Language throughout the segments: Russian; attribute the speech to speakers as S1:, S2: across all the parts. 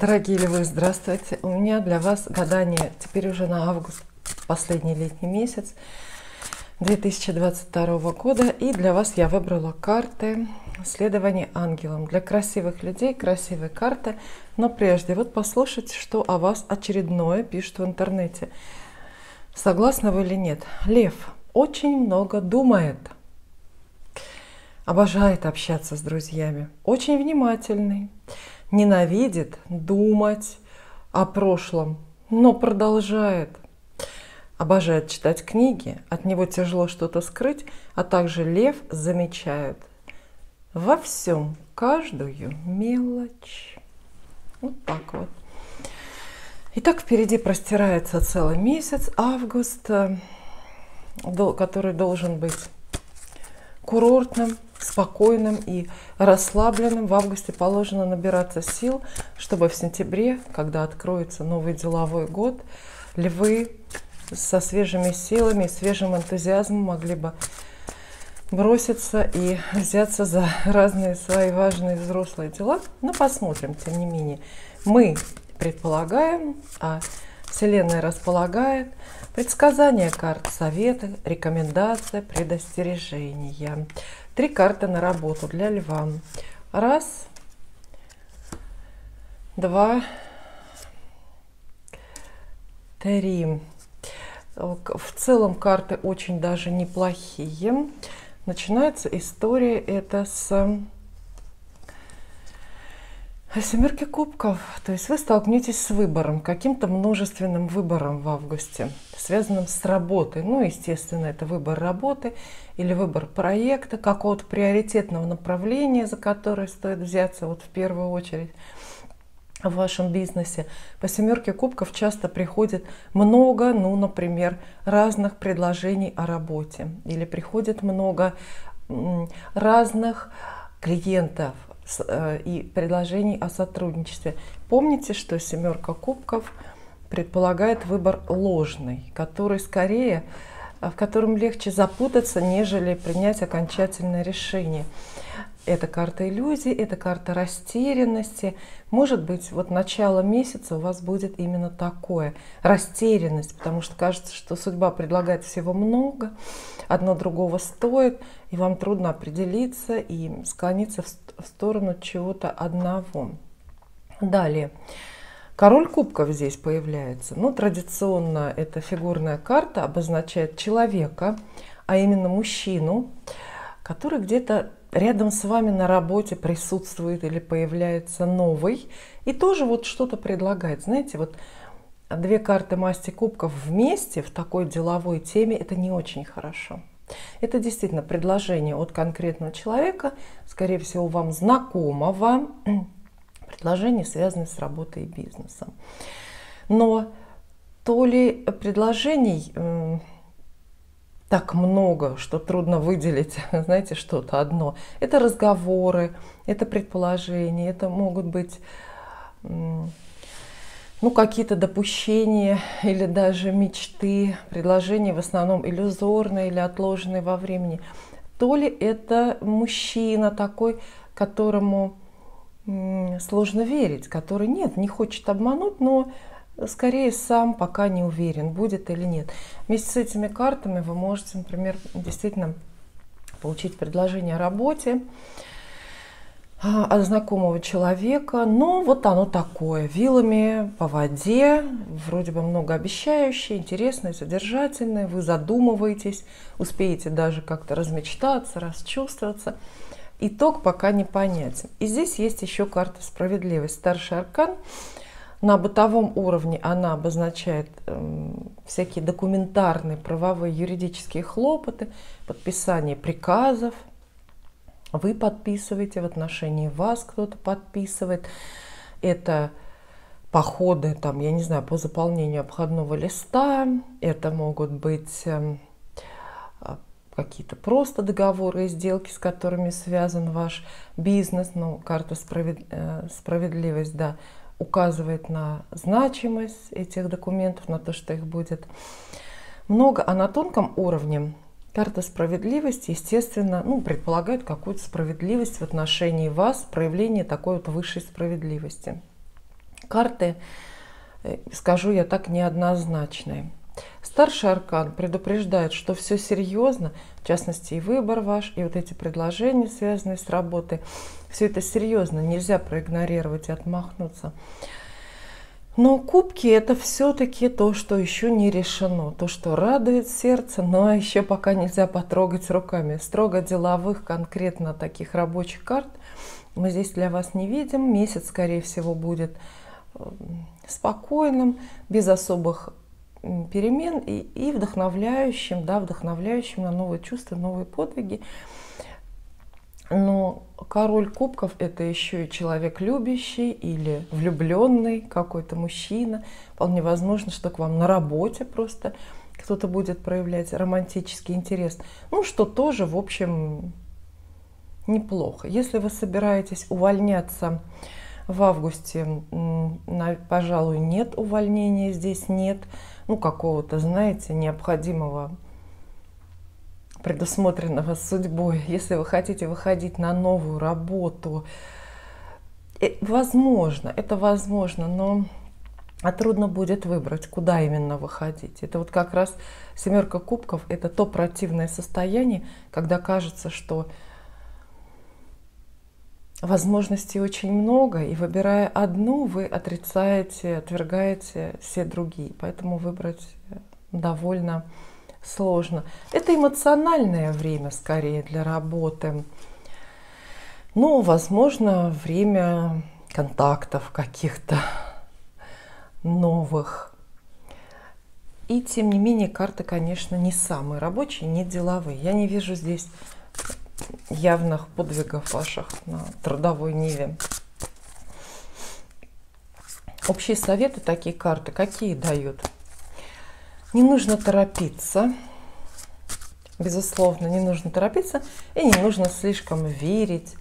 S1: Дорогие львы, здравствуйте! У меня для вас гадание теперь уже на август, последний летний месяц 2022 года. И для вас я выбрала карты следования ангелам. Для красивых людей красивые карты. Но прежде вот послушайте, что о вас очередное пишут в интернете. Согласны вы или нет? Лев очень много думает. Обожает общаться с друзьями. Очень внимательный. Ненавидит думать о прошлом, но продолжает. Обожает читать книги, от него тяжело что-то скрыть, а также лев замечает во всем каждую мелочь. Вот так вот. Итак, впереди простирается целый месяц, август, который должен быть курортным, спокойным и расслабленным. В августе положено набираться сил, чтобы в сентябре, когда откроется новый деловой год, львы со свежими силами, свежим энтузиазмом могли бы броситься и взяться за разные свои важные взрослые дела. Но посмотрим, тем не менее. Мы предполагаем, а Вселенная располагает. Предсказания карт, советы, рекомендации, предостережения. 3 карты на работу для льва. 1, 2, 3. В целом карты очень даже неплохие. Начинается история это с семерки кубков. То есть вы столкнетесь с выбором, каким-то множественным выбором в августе, связанным с работой. Ну, естественно, это выбор работы или выбор проекта, какого-то приоритетного направления, за которое стоит взяться вот в первую очередь в вашем бизнесе. По семерке кубков часто приходит много, ну, например, разных предложений о работе. Или приходит много разных клиентов и предложений о сотрудничестве. Помните, что семерка кубков предполагает выбор ложный, который скорее, в котором легче запутаться, нежели принять окончательное решение. Это карта иллюзий, это карта растерянности. Может быть, вот начало месяца у вас будет именно такое. Растерянность, потому что кажется, что судьба предлагает всего много, одно другого стоит, и вам трудно определиться и склониться в сторону чего-то одного. Далее. Король кубков здесь появляется. Ну, традиционно эта фигурная карта обозначает человека, а именно мужчину, который где-то рядом с вами на работе присутствует или появляется новый и тоже вот что-то предлагает. Знаете, вот 2 карты масти кубков вместе в такой деловой теме — это не очень хорошо. Это действительно предложение от конкретного человека, скорее всего, вам знакомого, предложение, связанное с работой и бизнесом. Но то ли предложений так много, что трудно выделить, знаете, что-то одно. Это разговоры, это предположения, это могут быть ну, какие-то допущения или даже мечты, предложения в основном иллюзорные или отложенные во времени. То ли это мужчина такой, которому сложно верить, который не хочет обмануть, но скорее сам пока не уверен, будет или нет. Вместе с этими картами вы можете, например, действительно получить предложение о работе от знакомого человека, но вот оно такое, вилами по воде, вроде бы многообещающее, интересное, содержательное, вы задумываетесь, успеете даже как-то размечтаться, расчувствоваться. Итог пока непонятен. И здесь есть еще карта справедливость, старший аркан. На бытовом уровне она обозначает всякие документарные, правовые, юридические хлопоты, подписание приказов. Вы подписываете, в отношении вас кто-то подписывает. Это походы, там, я не знаю, по заполнению обходного листа. Это могут быть какие-то просто договоры и сделки, с которыми связан ваш бизнес. Но карта справедливость, да, указывает на значимость этих документов, на то, что их будет много. А на тонком уровне карта справедливости, естественно, предполагает какую-то справедливость в отношении вас, проявление такой вот высшей справедливости. Карты, скажу я так, неоднозначные. Старший аркан предупреждает, что все серьезно, в частности и выбор ваш, и вот эти предложения, связанные с работой, все это серьезно, нельзя проигнорировать и отмахнуться. Но кубки — это все-таки то, что еще не решено, то, что радует сердце, но еще пока нельзя потрогать руками. Строго деловых, конкретно таких рабочих карт мы здесь для вас не видим. Месяц, скорее всего, будет спокойным, без особых перемен и вдохновляющим, да, вдохновляющим на новые чувства, новые подвиги. Но король кубков — это еще и человек любящий или влюбленный какой-то мужчина. Вполне возможно, что к вам на работе просто кто-то будет проявлять романтический интерес. Ну, что тоже, в общем, неплохо. Если вы собираетесь увольняться в августе, пожалуй, нет увольнения, здесь нет, ну, какого-то, знаете, необходимого, предусмотренного судьбой. Если вы хотите выходить на новую работу, возможно, это возможно, но трудно будет выбрать, куда именно выходить. Это вот как раз семерка кубков, это то противное состояние, когда кажется, что возможностей очень много, и выбирая одну, вы отрицаете, отвергаете все другие. Поэтому выбрать довольно сложно. Это эмоциональное время скорее для работы. Но, возможно, время контактов каких-то новых. И тем не менее, карты, конечно, не самые рабочие, не деловые. Я не вижу здесь явных подвигов ваших на трудовой ниве. Общие советы такие карты какие дают? Не нужно торопиться, безусловно, не нужно торопиться, и не нужно слишком верить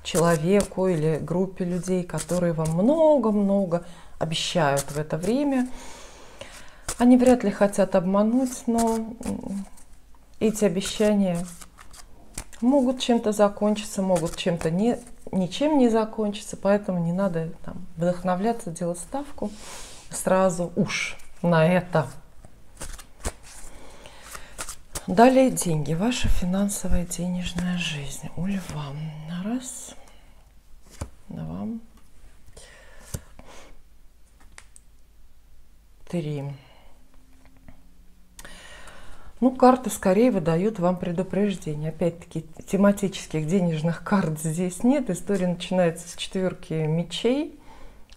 S1: человеку или группе людей, которые вам много-много обещают в это время. Они вряд ли хотят обмануть, но эти обещания могут чем-то закончиться, могут чем-то ничем не закончиться, поэтому не надо там вдохновляться, делать ставку сразу уж на это. Далее деньги. Ваша финансовая денежная жизнь у льва. Раз, два, три. Ну, карты скорее выдают вам предупреждение. Опять-таки, тематических денежных карт здесь нет. История начинается с четверки мечей.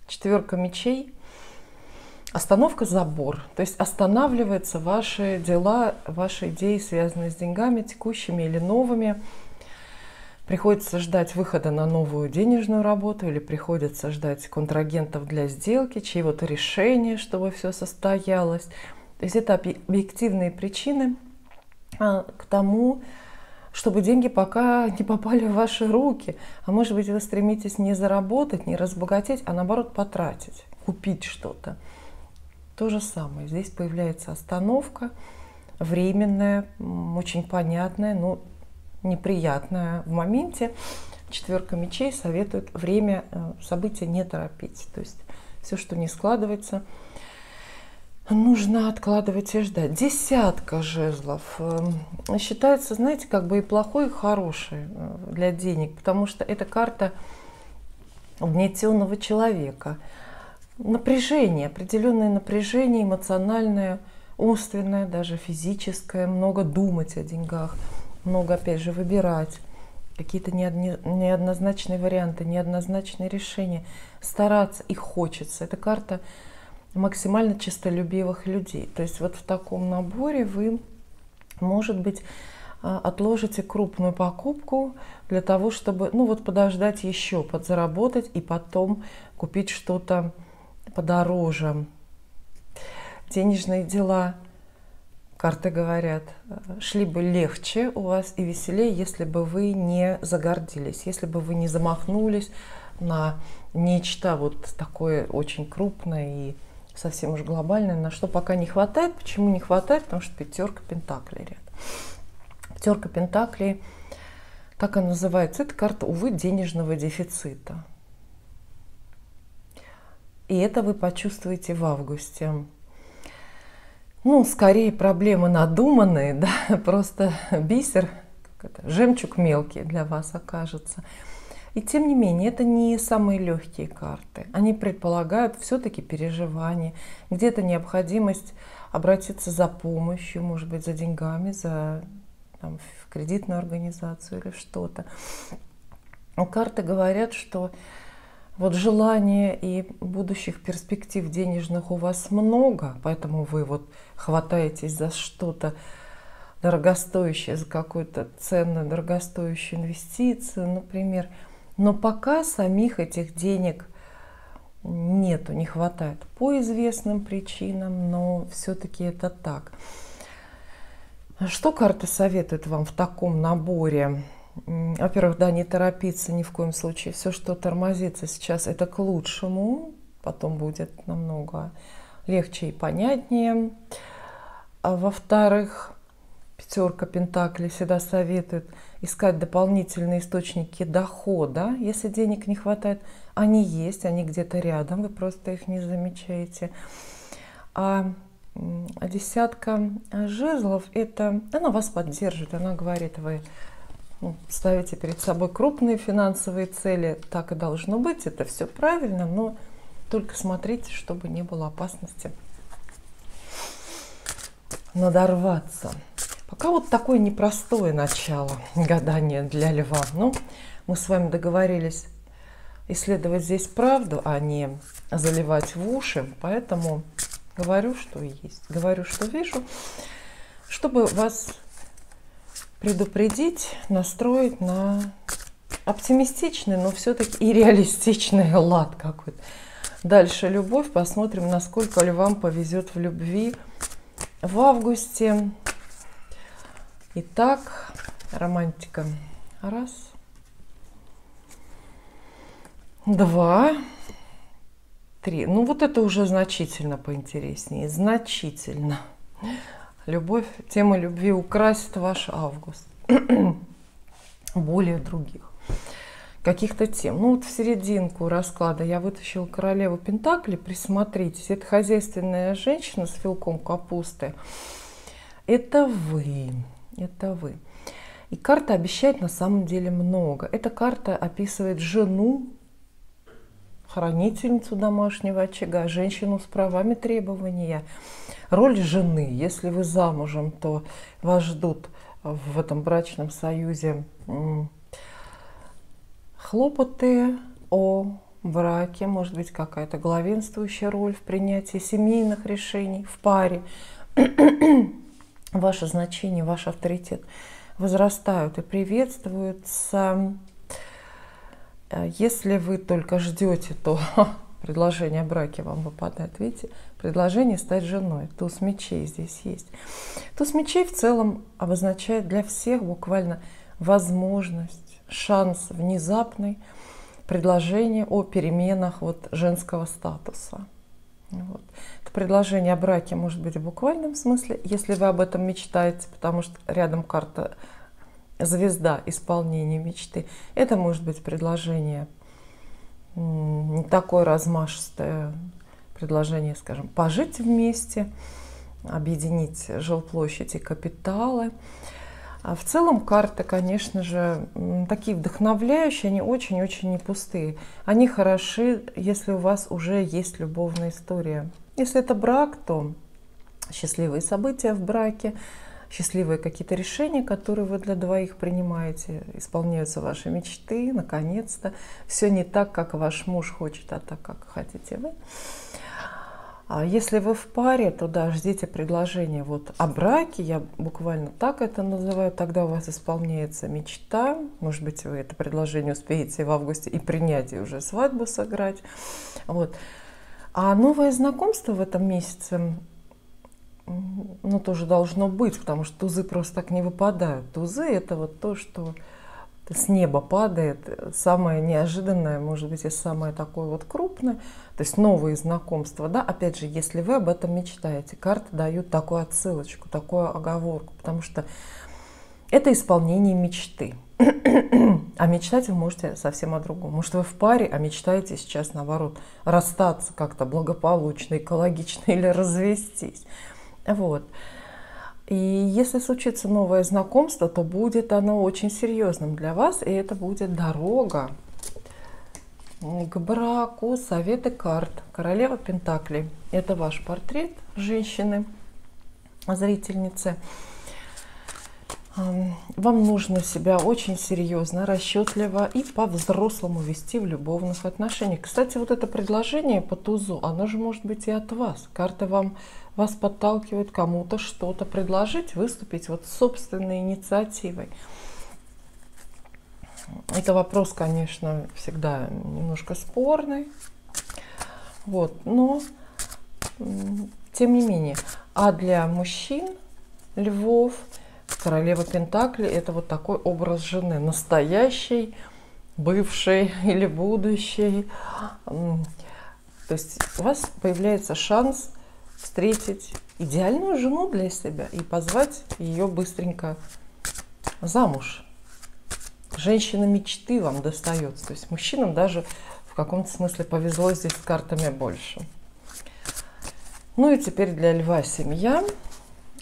S1: Четверка мечей. Остановка, забор. То есть останавливаются ваши дела, ваши идеи, связанные с деньгами, текущими или новыми. Приходится ждать выхода на новую денежную работу или приходится ждать контрагентов для сделки, чьего-то решения, чтобы все состоялось. То есть это объективные причины к тому, чтобы деньги пока не попали в ваши руки. А может быть, вы стремитесь не заработать, не разбогатеть, а наоборот потратить, купить что-то. То же самое. Здесь появляется остановка, временная, очень понятная, но неприятная в моменте. Четверка мечей советует время события не торопить. То есть все, что не складывается, нужно откладывать и ждать. Десятка жезлов считается, знаете, как бы и плохой, и хороший для денег, потому что это карта угнетенного человека. Напряжение, определенное напряжение эмоциональное, умственное, даже физическое, много думать о деньгах, много, опять же, выбирать, какие-то неоднозначные варианты, неоднозначные решения, стараться и хочется. Это карта максимально честолюбивых людей. То есть вот в таком наборе вы, может быть, отложите крупную покупку для того, чтобы, ну вот, подождать еще, подзаработать и потом купить что-то подороже. Денежные дела, карты говорят, шли бы легче у вас и веселее, если бы вы не загордились, если бы вы не замахнулись на нечто вот такое очень крупное и совсем уж глобальное, на что пока не хватает. Почему не хватает? Потому что пятерка пентаклей рядом. Пятерка пентаклей, так и называется. Это карта, увы, денежного дефицита. И это вы почувствуете в августе. Ну, скорее проблемы надуманные, да, просто бисер, жемчуг мелкий для вас окажется. И тем не менее, это не самые легкие карты. Они предполагают все-таки переживания, где-то необходимость обратиться за помощью, может быть, за деньгами, за в кредитную организацию или что-то. Но карты говорят, что вот желания и будущих перспектив денежных у вас много, поэтому вы вот хватаетесь за что-то дорогостоящее, за какую-то ценную, дорогостоящую инвестицию, например. Но пока самих этих денег нету, не хватает по известным причинам, но все-таки это так. Что карты советуют вам в таком наборе? Во-первых, да, не торопиться ни в коем случае. Все, что тормозится сейчас, это к лучшему. Потом будет намного легче и понятнее. А во-вторых, пятерка пентаклей всегда советует искать дополнительные источники дохода. Если денег не хватает, они есть, они где-то рядом, вы просто их не замечаете. А десятка жезлов, она вас поддерживает, она говорит, вы ставите перед собой крупные финансовые цели, так и должно быть, это все правильно, но только смотрите, чтобы не было опасности надорваться. Пока вот такое непростое начало гадания для льва. Ну, мы с вами договорились исследовать здесь правду, а не заливать в уши, поэтому говорю, что есть, говорю, что вижу, чтобы вас предупредить, настроить на оптимистичный, но все-таки и реалистичный лад какой-то. Дальше любовь. Посмотрим, насколько львам повезет в любви в августе. Итак, романтика. Раз. Два. Три. Ну вот это уже значительно поинтереснее. Значительно. Любовь, тема любви украсит ваш август. Более других каких-то тем. Ну вот в серединку расклада я вытащила королеву пентаклей. Присмотритесь, это хозяйственная женщина с вилком капусты. Это вы. Это вы. И карта обещает на самом деле много. Эта карта описывает жену, хранительницу домашнего очага, женщину с правами требования. Роль жены. Если вы замужем, то вас ждут в этом брачном союзе хлопоты о браке, может быть, какая-то главенствующая роль в принятии семейных решений в паре. Ваше значение, ваш авторитет возрастают и приветствуются. Если вы только ждете, то предложение о браке вам выпадает. Видите, предложение стать женой. Туз мечей здесь есть. Туз мечей в целом обозначает для всех буквально возможность, шанс внезапный, предложение о переменах вот женского статуса. Вот. Это предложение о браке может быть в буквальном смысле, если вы об этом мечтаете, потому что рядом карта звезда исполнения мечты. Это может быть предложение не такое размашистое, предложение, скажем, пожить вместе, объединить жилплощадь и капиталы. А в целом карты, конечно же, такие вдохновляющие, они очень-очень не пустые. Они хороши, если у вас уже есть любовная история. Если это брак, то счастливые события в браке, счастливые какие-то решения, которые вы для двоих принимаете, исполняются ваши мечты, наконец-то. Все не так, как ваш муж хочет, а так, как хотите вы. А если вы в паре, то да, ждите предложения вот о браке, я буквально так это называю, тогда у вас исполняется мечта, может быть, вы это предложение успеете в августе и принять, и уже свадьбу сыграть. Вот. А новое знакомство в этом месяце, ну, тоже должно быть, потому что тузы просто так не выпадают. Тузы — это вот то, что с неба падает, самое неожиданное, может быть, и самое такое вот крупное, то есть новые знакомства, да, опять же, если вы об этом мечтаете, карты дают такую отсылочку, такую оговорку, потому что это исполнение мечты. А мечтать вы можете совсем о другом. Может, вы в паре, а мечтаете сейчас, наоборот, расстаться как-то благополучно, экологично или развестись. Вот. И если случится новое знакомство, то будет оно очень серьезным для вас, и это будет дорога к браку. Советы карт. Королева Пентаклей. Это ваш портрет женщины, зрительницы. Вам нужно себя очень серьезно, расчетливо и по-взрослому вести в любовных отношениях. Кстати, вот это предложение по тузу, оно же может быть и от вас. Карты вас подталкивают кому-то что-то предложить, выступить вот с собственной инициативой. Это вопрос, конечно, всегда немножко спорный. Вот, но тем не менее. А для мужчин, львов, королева Пентаклей — это вот такой образ жены, настоящей, бывшей или будущей. То есть у вас появляется шанс встретить идеальную жену для себя и позвать ее быстренько замуж. Женщина мечты вам достается. То есть мужчинам даже в каком-то смысле повезло здесь с картами больше. Ну и теперь для льва семья.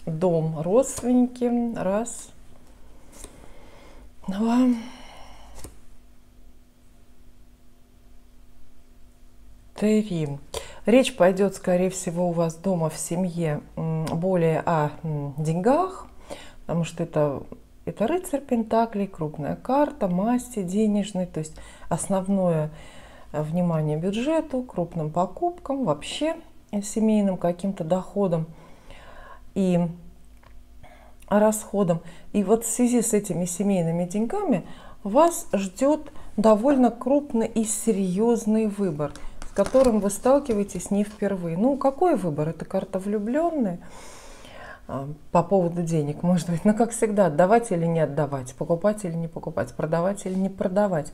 S1: Дом, родственники. Раз, два, три. Речь пойдет, скорее всего, у вас дома в семье более о деньгах, потому что это рыцарь Пентаклей, крупная карта, масти денежной, то есть основное внимание бюджету, крупным покупкам, вообще семейным каким-то доходам и расходам. И вот в связи с этими семейными деньгами вас ждет довольно крупный и серьезный выбор, с которым вы сталкиваетесь не впервые. Ну, какой выбор? Это карта влюбленные по поводу денег, может быть. Но, как всегда, отдавать или не отдавать, покупать или не покупать, продавать или не продавать.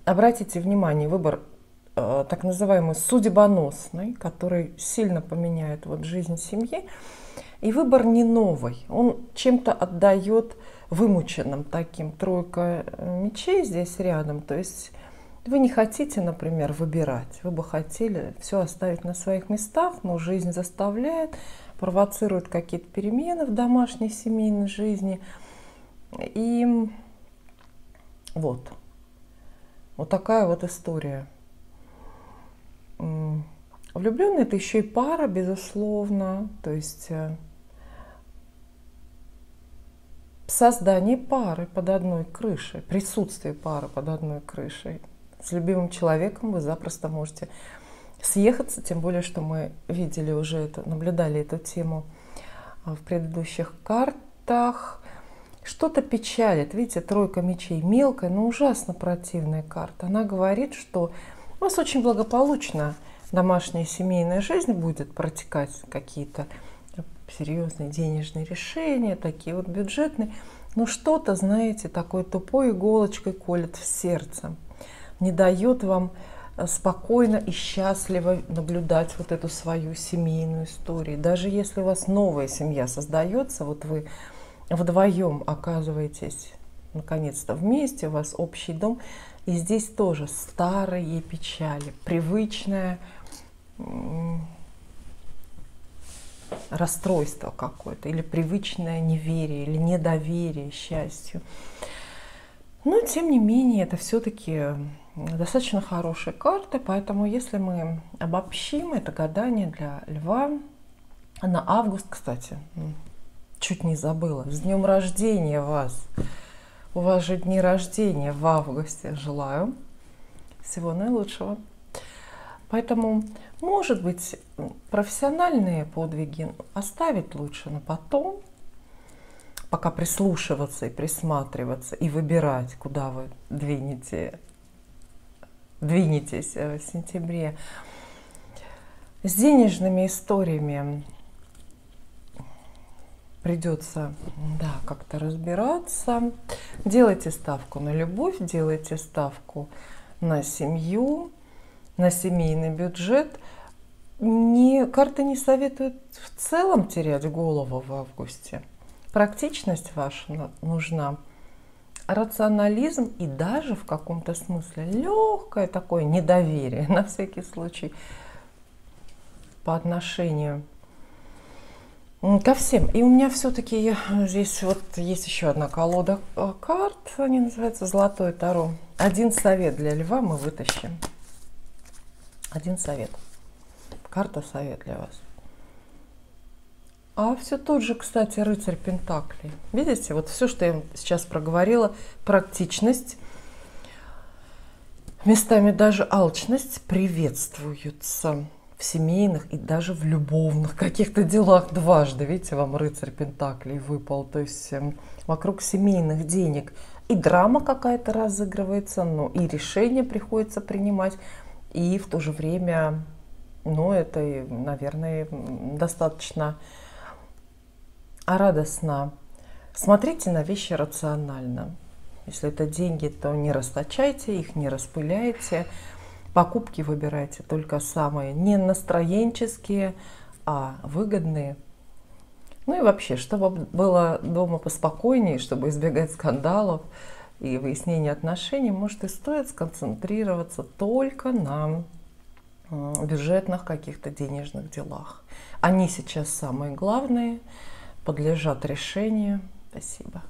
S1: Обратите внимание, выбор так называемый судьбоносный, который сильно поменяет вот жизнь семьи. И выбор не новый, он чем-то отдает вымученным таким. Тройка мечей здесь рядом, то есть вы не хотите, например, выбирать, вы бы хотели все оставить на своих местах, но жизнь заставляет, провоцирует какие-то перемены в домашней семейной жизни. И вот такая вот история. Влюбленные — это еще и пара, безусловно, то есть создание пары под одной крышей, присутствие пары под одной крышей. С любимым человеком вы запросто можете съехаться, тем более, что мы видели уже это, наблюдали эту тему в предыдущих картах. Что-то печалит. Видите, тройка мечей мелкая, но ужасно противная карта. Она говорит, что у вас очень благополучно домашняя семейная жизнь будет протекать, какие-то серьезные денежные решения, такие вот бюджетные. Но что-то, знаете, такой тупой иголочкой колет в сердце. Не дает вам спокойно и счастливо наблюдать вот эту свою семейную историю. Даже если у вас новая семья создается, вот вы вдвоем оказываетесь наконец-то вместе, у вас общий дом, и здесь тоже старые печали, привычное расстройство какое-то, или привычное неверие, или недоверие счастью. Но, тем не менее, это все-таки достаточно хорошие карты, поэтому если мы обобщим, это гадание для льва на август, кстати, чуть не забыла, с днем рождения вас! У вас же дни рождения в августе. Желаю всего наилучшего. Поэтому, может быть, профессиональные подвиги оставить лучше на потом, пока прислушиваться и присматриваться, и выбирать, куда вы двинетесь в сентябре. С денежными историями придется, да, как-то разбираться. Делайте ставку на любовь, делайте ставку на семью, на семейный бюджет. Карты не советуют в целом терять голову в августе. Практичность ваша нужна. рационализм и даже в каком-то смысле легкое такое недоверие, на всякий случай, по отношению ко всем. И у меня все-таки здесь вот есть еще одна колода карт, они называются «Золотое Таро». Один совет для льва мы вытащим. Один совет. Карта совет для вас. А все тот же, кстати, рыцарь Пентаклей. Видите, вот все, что я сейчас проговорила, практичность, местами даже алчность приветствуются в семейных и даже в любовных каких-то делах дважды. Видите, вам рыцарь Пентаклей выпал. То есть вокруг семейных денег и драма какая-то разыгрывается, но и решение приходится принимать, и в то же время, ну, это, наверное, достаточно радостно. Смотрите на вещи рационально. Если это деньги, то не расточайте их, не распыляйте. Покупки выбирайте только самые не настроенческие, а выгодные. Ну и вообще, чтобы было дома поспокойнее, чтобы избегать скандалов и выяснения отношений, может и стоит сконцентрироваться только на бюджетных каких-то денежных делах. Они сейчас самые главные, подлежат решению. Спасибо.